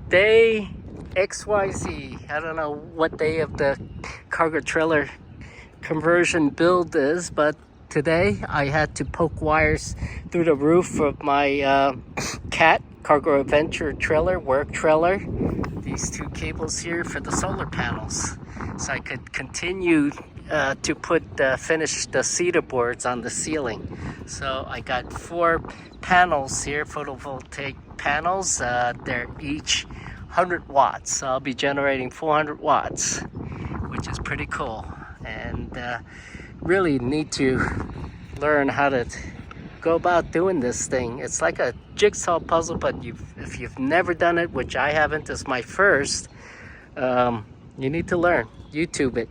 Day XYZ. I don't know what day of the cargo trailer conversion build is, but today I had to poke wires through the roof of my CAT cargo adventure trailer, work trailer. These two cables here for the solar panels, so I could continue to finish the cedar boards on the ceiling. So I got 4 panels here, photovoltaic panels. They're each 100 watts, so I'll be generating 400 watts, which is pretty cool. And really need to learn how to go about doing this thing. It's like a jigsaw puzzle, but if you've never done it, which I haven't, this is my first, you need to learn. YouTube it.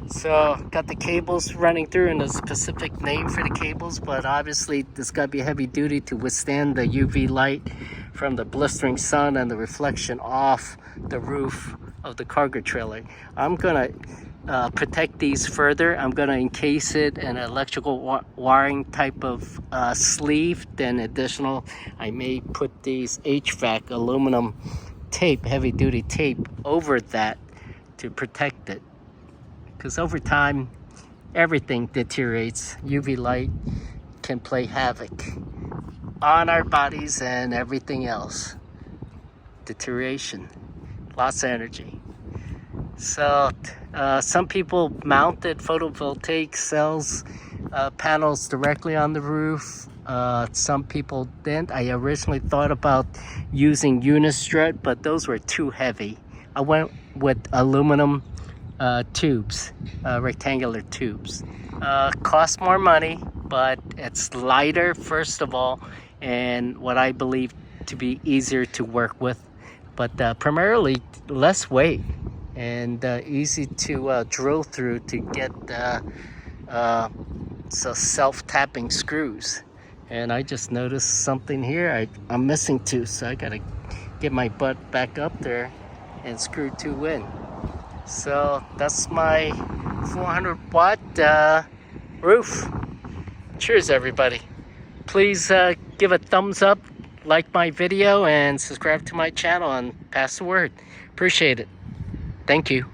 So got the cables running through, and a specific name for the cables, but obviously this got to be heavy duty to withstand the UV light from the blistering sun and the reflection off the roof of the cargo trailer. I'm gonna protect these further. I'm gonna encase it in electrical wiring type of sleeve. Then additional, I may put these HVAC aluminum tape, heavy duty tape over that to protect it. Because over time, everything deteriorates. UV light can play havoc on our bodies and everything else. Deterioration, lots of energy. So some people mounted photovoltaic cells, panels directly on the roof. Some people didn't. I originally thought about using unistrut, but those were too heavy. I went with aluminum tubes, rectangular tubes. Cost more money, but it's lighter, first of all, and what I believe to be easier to work with, but primarily less weight and easy to drill through to get so self-tapping screws. And I just noticed something here I'm missing 2, so I gotta get my butt back up there and screw 2 in. So that's my 400 watt roof. Cheers, everybody. Please give a thumbs up, like my video, and subscribe to my channel and pass the word. Appreciate it. Thank you.